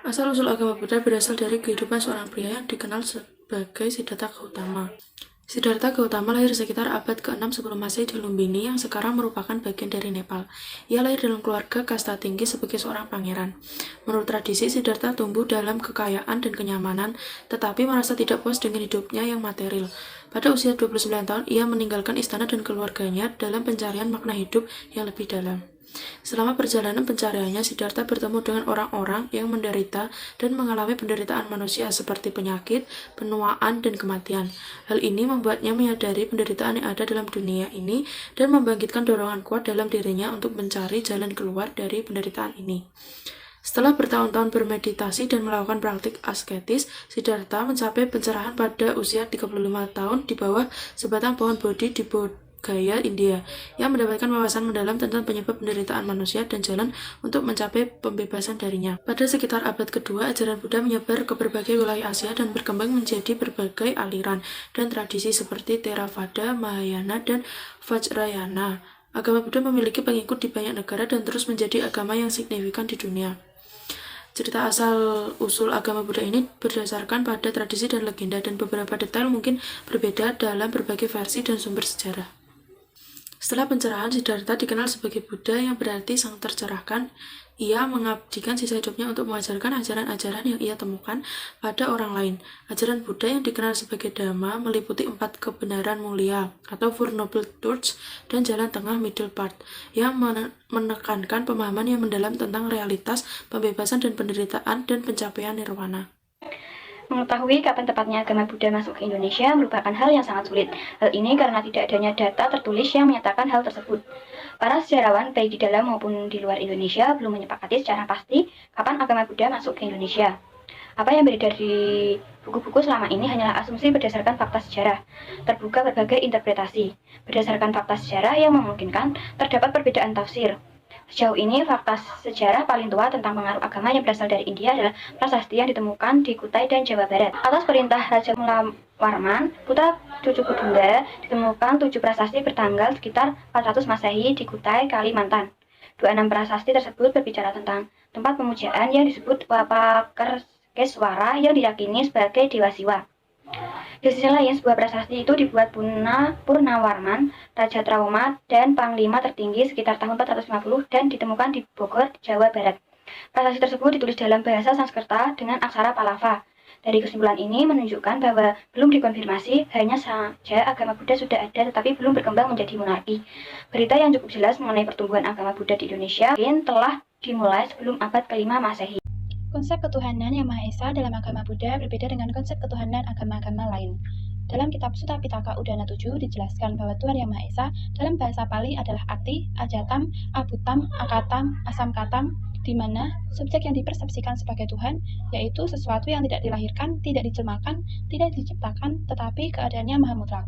Asal-usul agama Buddha berasal dari kehidupan seorang pria yang dikenal sebagai Siddhartha Gautama. Siddhartha Gautama lahir sekitar abad ke-6 sebelum Masehi di Lumbini yang sekarang merupakan bagian dari Nepal. Ia lahir dalam keluarga kasta tinggi sebagai seorang pangeran. Menurut tradisi, Siddhartha tumbuh dalam kekayaan dan kenyamanan, tetapi merasa tidak puas dengan hidupnya yang material. Pada usia 29 tahun, ia meninggalkan istana dan keluarganya dalam pencarian makna hidup yang lebih dalam. Selama perjalanan pencariannya, Siddhartha bertemu dengan orang-orang yang menderita dan mengalami penderitaan manusia seperti penyakit, penuaan, dan kematian. Hal ini membuatnya menyadari penderitaan yang ada dalam dunia ini dan membangkitkan dorongan kuat dalam dirinya untuk mencari jalan keluar dari penderitaan ini. Setelah bertahun-tahun bermeditasi dan melakukan praktik asketis, Siddhartha mencapai pencerahan pada usia 35 tahun di bawah sebatang pohon Bodhi di Gaya, India, yang mendapatkan wawasan mendalam tentang penyebab penderitaan manusia dan jalan untuk mencapai pembebasan darinya. Pada sekitar abad kedua, ajaran Buddha menyebar ke berbagai wilayah Asia dan berkembang menjadi berbagai aliran dan tradisi seperti Theravada, Mahayana, dan Vajrayana. Agama Buddha memiliki pengikut di banyak negara dan terus menjadi agama yang signifikan di dunia. Cerita asal-usul agama Buddha ini berdasarkan pada tradisi dan legenda, dan beberapa detail mungkin berbeda dalam berbagai versi dan sumber sejarah. Setelah pencerahan, Siddhartha dikenal sebagai Buddha yang berarti sang tercerahkan. Ia mengabdikan sisa hidupnya untuk mengajarkan ajaran-ajaran yang ia temukan pada orang lain. Ajaran Buddha yang dikenal sebagai Dhamma meliputi 4 kebenaran mulia atau Four Noble Truths dan jalan tengah middle path yang menekankan pemahaman yang mendalam tentang realitas, pembebasan dan penderitaan dan pencapaian nirwana. Mengetahui kapan tepatnya agama Buddha masuk ke Indonesia merupakan hal yang sangat sulit. Hal ini karena tidak adanya data tertulis yang menyatakan hal tersebut. Para sejarawan, baik di dalam maupun di luar Indonesia, belum menyepakati secara pasti kapan agama Buddha masuk ke Indonesia. Apa yang beredar di buku-buku selama ini hanyalah asumsi berdasarkan fakta sejarah, terbuka berbagai interpretasi. Berdasarkan fakta sejarah yang memungkinkan, terdapat perbedaan tafsir. Sejauh ini, fakta sejarah paling tua tentang pengaruh agama yang berasal dari India adalah prasasti yang ditemukan di Kutai dan Jawa Barat. Atas perintah Raja Mula Warman, putra cucu Kudunda, ditemukan 7 prasasti bertanggal sekitar 400 Masehi di Kutai, Kalimantan. 26 prasasti tersebut berbicara tentang tempat pemujaan yang disebut Wapakerkeswara yang diyakini sebagai Dewa Siwa. Di sisi lain, sebuah prasasti itu dibuat Purnawarman, Raja Trauma dan Panglima tertinggi sekitar tahun 450 dan ditemukan di Bogor, Jawa Barat. Prasasti tersebut ditulis dalam bahasa Sanskerta dengan aksara Pallava. Dari kesimpulan ini menunjukkan bahwa belum dikonfirmasi, hanya saja agama Buddha sudah ada tetapi belum berkembang menjadi monarki. Berita yang cukup jelas mengenai pertumbuhan agama Buddha di Indonesia mungkin telah dimulai sebelum abad ke-5 Masehi. Konsep ketuhanan Yang Maha Esa dalam agama Buddha berbeda dengan konsep ketuhanan agama-agama lain. Dalam kitab Sutta Pitaka Udana 7 dijelaskan bahwa Tuhan Yang Maha Esa dalam bahasa Pali adalah Ati, Ajatam, Abutam, Akatam, Asamkatam, di mana subjek yang dipersepsikan sebagai Tuhan yaitu sesuatu yang tidak dilahirkan, tidak dijelmakan, tidak diciptakan, tetapi keadaannya maha mutlak.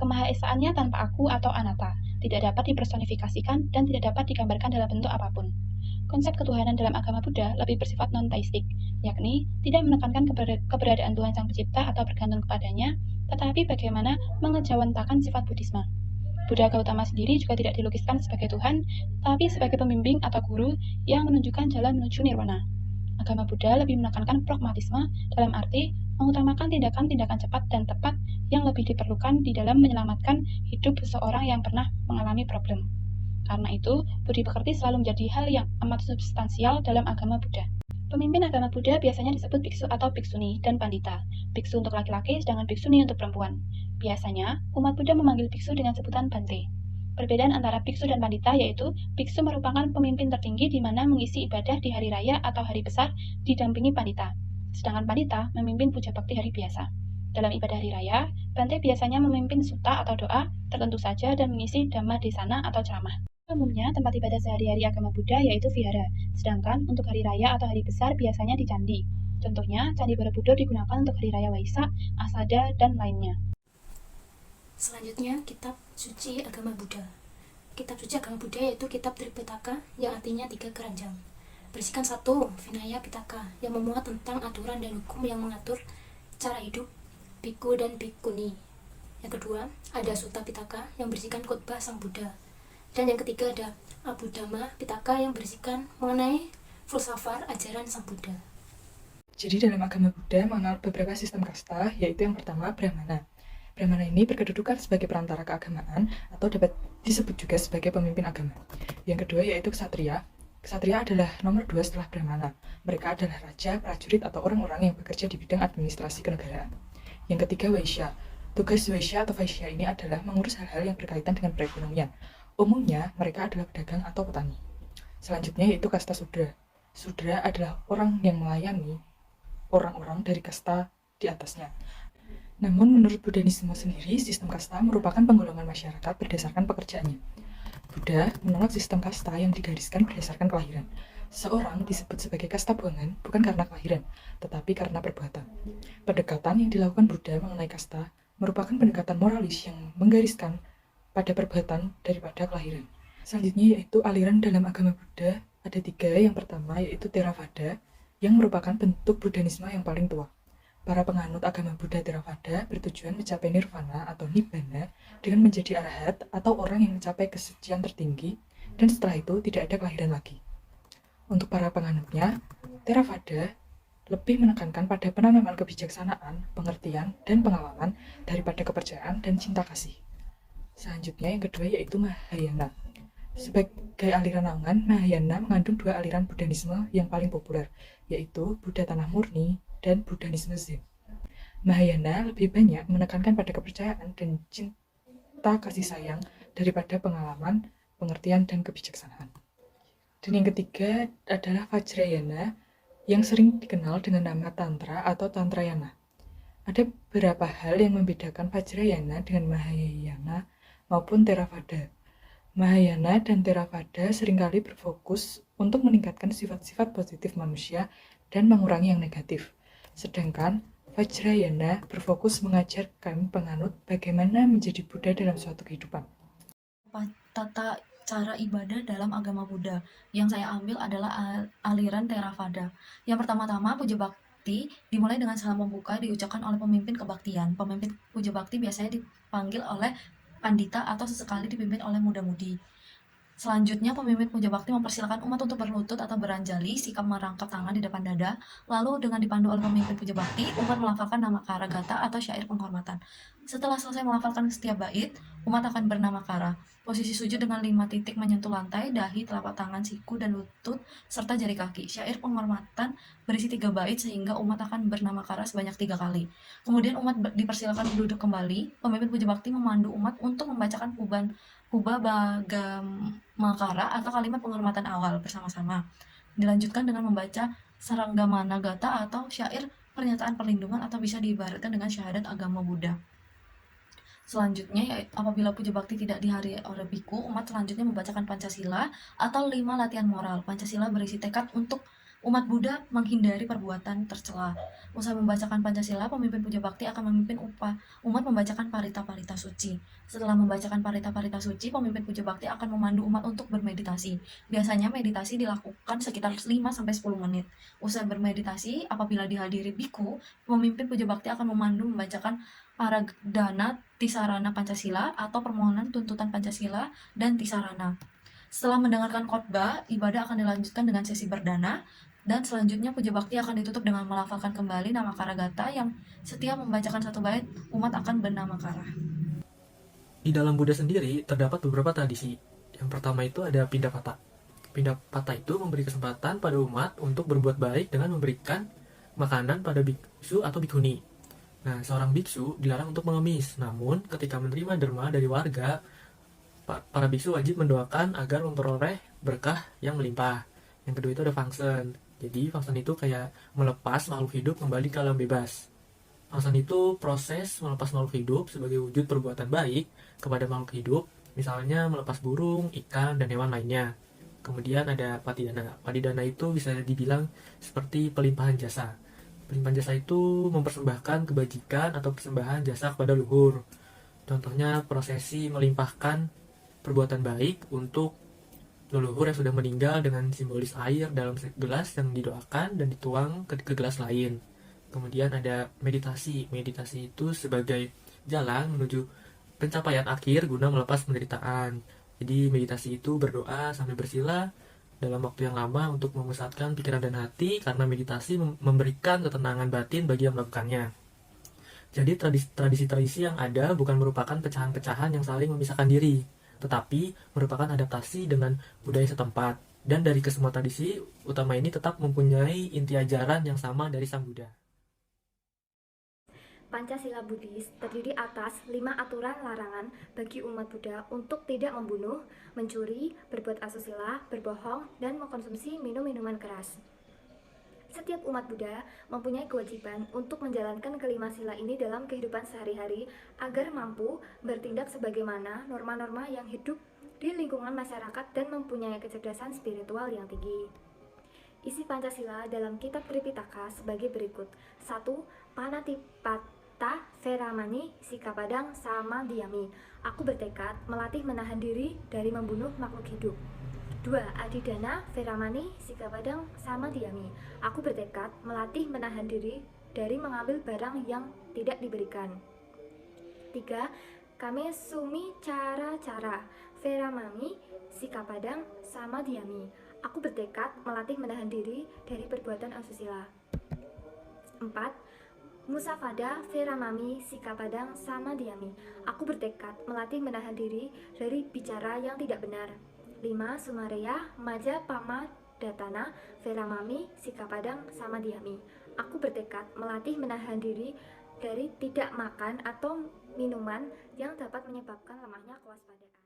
Kemahaesaannya tanpa aku atau anatta, tidak dapat dipersonifikasikan dan tidak dapat digambarkan dalam bentuk apapun. Konsep ketuhanan dalam agama Buddha lebih bersifat non-teistik, yakni tidak menekankan keberadaan Tuhan Sang Pencipta atau bergantung kepadanya, tetapi bagaimana mengejawantakan sifat Buddhisme. Buddha Gautama sendiri juga tidak dilukiskan sebagai Tuhan, tapi sebagai pembimbing atau guru yang menunjukkan jalan menuju nirwana. Agama Buddha lebih menekankan pragmatisme dalam arti mengutamakan tindakan-tindakan cepat dan tepat yang lebih diperlukan di dalam menyelamatkan hidup seseorang yang pernah mengalami problem. Karena itu, budi pekerti selalu menjadi hal yang amat substansial dalam agama Buddha. Pemimpin agama Buddha biasanya disebut biksu atau biksuni dan pandita. Biksu untuk laki-laki, sedangkan biksuni untuk perempuan. Biasanya, umat Buddha memanggil biksu dengan sebutan Bante. Perbedaan antara biksu dan pandita yaitu biksu merupakan pemimpin tertinggi di mana mengisi ibadah di hari raya atau hari besar didampingi pandita. Sedangkan pandita memimpin puja bakti hari biasa. Dalam ibadah hari raya, Bante biasanya memimpin sutta atau doa tertentu saja dan mengisi dhamma desana atau ceramah. Umumnya, tempat ibadah sehari-hari agama Buddha yaitu vihara, sedangkan untuk hari raya atau hari besar biasanya di candi. Contohnya, Candi Borobudur digunakan untuk hari raya Waisak, Asada, dan lainnya. Selanjutnya, kitab suci agama Buddha. Kitab suci agama Buddha yaitu kitab Tripitaka yang artinya 3 keranjang. Berisikan 1. Vinaya Pitaka yang memuat tentang aturan dan hukum yang mengatur cara hidup bhikkhu dan bhikkhuni. Yang kedua, ada Sutta Pitaka yang berisikan khotbah Sang Buddha. Dan yang ketiga ada Abhidhamma Pitaka yang berisikan mengenai filsafat ajaran Sang Buddha. Jadi dalam agama Buddha mengenal beberapa sistem kasta, yaitu yang pertama Brahmana. Brahmana ini berkedudukan sebagai perantara keagamaan atau dapat disebut juga sebagai pemimpin agama. Yang kedua yaitu Ksatria. Ksatria adalah nomor 2 setelah Brahmana. Mereka adalah raja, prajurit, atau orang-orang yang bekerja di bidang administrasi kenegaraan. Yang ketiga Vaishya. Tugas Vaishya atau Vaishya ini adalah mengurus hal-hal yang berkaitan dengan perekonomian. Umumnya mereka adalah pedagang atau petani. Selanjutnya yaitu kasta Sudra. Sudra adalah orang yang melayani orang-orang dari kasta di atasnya. Namun menurut Buddhisme sendiri, sistem kasta merupakan penggolongan masyarakat berdasarkan pekerjaannya. Buddha menolak sistem kasta yang digariskan berdasarkan kelahiran. Seorang disebut sebagai kasta buangan bukan karena kelahiran, tetapi karena perbuatan. Pendekatan yang dilakukan Buddha mengenai kasta merupakan pendekatan moralis yang menggariskan pada perbuatan daripada kelahiran. Selanjutnya yaitu aliran dalam agama Buddha ada 3. Yang pertama yaitu Theravada, yang merupakan bentuk Buddhisme yang paling tua. Para penganut agama Buddha Theravada bertujuan mencapai nirvana atau nibbana dengan menjadi arahat atau orang yang mencapai kesucian tertinggi, dan setelah itu tidak ada kelahiran lagi. Untuk para penganutnya, Theravada lebih menekankan pada penanaman kebijaksanaan, pengertian, dan pengalaman daripada kepercayaan dan cinta kasih. Selanjutnya yang kedua yaitu Mahayana. Sebagai aliran naungan, Mahayana mengandung 2 aliran Buddhisme yang paling populer, yaitu Buddha Tanah Murni dan Buddhisme Zen. Mahayana lebih banyak menekankan pada kepercayaan dan cinta kasih sayang daripada pengalaman, pengertian, dan kebijaksanaan. Dan yang ketiga adalah Vajrayana, yang sering dikenal dengan nama Tantra atau Tantrayana. Ada beberapa hal yang membedakan Vajrayana dengan Mahayana maupun Theravada. Mahayana dan Theravada seringkali berfokus untuk meningkatkan sifat-sifat positif manusia dan mengurangi yang negatif. Sedangkan Vajrayana berfokus mengajarkan penganut bagaimana menjadi Buddha dalam suatu kehidupan. Tata cara ibadah dalam agama Buddha yang saya ambil adalah aliran Theravada. Yang pertama-tama puja bakti dimulai dengan salam pembuka diucapkan oleh pemimpin kebaktian. Pemimpin puja bakti biasanya dipanggil oleh pandita atau sesekali dipimpin oleh muda-mudi. Selanjutnya, pemimpin puja bakti mempersilakan umat untuk berlutut atau beranjali, sikap merangkap tangan di depan dada. Lalu dengan dipandu oleh pemimpin puja bakti, umat melafalkan nama Karagata atau syair penghormatan. Setelah selesai melafalkan setiap bait, umat akan bernama-kara. Posisi sujud dengan 5 titik menyentuh lantai, dahi, telapak tangan, siku, dan lutut, serta jari kaki. Syair penghormatan berisi 3 bait sehingga umat akan bernama-kara sebanyak 3 kali. Kemudian umat dipersilakan duduk kembali. Pemimpin puja bakti memandu umat untuk membacakan Huba Bagamakara atau kalimat penghormatan awal bersama-sama. Dilanjutkan dengan membaca Saranggamana Gata atau syair pernyataan perlindungan atau bisa diibaratkan dengan syahadat agama Buddha. Selanjutnya, apabila puja bakti tidak dihadiri oleh biku, umat selanjutnya membacakan Pancasila atau 5 latihan moral. Pancasila berisi tekad untuk umat Buddha menghindari perbuatan tercela. Usai membacakan Pancasila, pemimpin puja bakti akan memimpin umat membacakan parita-parita suci. Setelah membacakan parita-parita suci, pemimpin puja bakti akan memandu umat untuk bermeditasi. Biasanya meditasi dilakukan sekitar 5-10 menit. Usai bermeditasi, apabila dihadiri biku, pemimpin puja bakti akan memandu membacakan Paragdana Tisarana Pancasila atau permohonan tuntutan Pancasila dan Tisarana. Setelah mendengarkan khotbah, ibadah akan dilanjutkan dengan sesi berdana, dan selanjutnya puja bakti akan ditutup dengan melafalkan kembali nama Karagata yang setiap membacakan 1 bait, umat akan bernama Kara. Di dalam Buddha sendiri terdapat beberapa tradisi. Yang pertama itu ada Pindapata. Pindapata itu memberi kesempatan pada umat untuk berbuat baik dengan memberikan makanan pada biksu atau bikuni. Nah, seorang biksu dilarang untuk mengemis, namun ketika menerima derma dari warga, para biksu wajib mendoakan agar memperoleh berkah yang melimpah. Yang kedua itu ada Fangsen. Jadi Fangsen itu kayak melepas makhluk hidup kembali ke alam bebas. Fangsen itu proses melepas makhluk hidup sebagai wujud perbuatan baik kepada makhluk hidup, misalnya melepas burung, ikan, dan hewan lainnya. Kemudian ada Patidana. Patidana itu bisa dibilang seperti pelimpahan jasa. Pelimpahan jasa itu mempersembahkan kebajikan atau persembahan jasa kepada luhur. Contohnya prosesi melimpahkan perbuatan baik untuk leluhur yang sudah meninggal dengan simbolis air dalam gelas yang didoakan dan dituang ke gelas lain. Kemudian ada meditasi. Meditasi itu sebagai jalan menuju pencapaian akhir guna melepas penderitaan. Jadi meditasi itu berdoa sambil bersila dalam waktu yang lama untuk memusatkan pikiran dan hati, karena meditasi memberikan ketenangan batin bagi yang melakukannya. Jadi tradisi-tradisi yang ada bukan merupakan pecahan-pecahan yang saling memisahkan diri, tetapi merupakan adaptasi dengan budaya setempat. Dan dari kesemua tradisi utama ini tetap mempunyai inti ajaran yang sama dari Sang Buddha. Pancasila Buddhis terdiri atas 5 aturan larangan bagi umat Buddha untuk tidak membunuh, mencuri, berbuat asusila, berbohong, dan mengkonsumsi minum-minuman keras. Setiap umat Buddha mempunyai kewajiban untuk menjalankan kelima sila ini dalam kehidupan sehari-hari agar mampu bertindak sebagaimana norma-norma yang hidup di lingkungan masyarakat dan mempunyai kecerdasan spiritual yang tinggi. Isi Pancasila dalam kitab Tripitaka sebagai berikut. 1. Panatipata Veramani Sikapadang Samadhyami. Aku bertekad melatih menahan diri dari membunuh makhluk hidup. 2. Adidana Veramani Sikapadang Samadhyami. Aku bertekad melatih menahan diri dari mengambil barang yang tidak diberikan. 3. Kame sumi cara-cara Veramani Sikapadang Samadhyami. Aku bertekad melatih menahan diri dari perbuatan asusila. 4. Musafada Veramami Sikapadang Samadhyami. Aku bertekad melatih menahan diri dari bicara yang tidak benar. 5. Sumareya Maja Pama Datana Veramami Sikapadang Samadhyami. Aku bertekad melatih menahan diri dari tidak makan atau minuman yang dapat menyebabkan lemahnya kewaspadaan.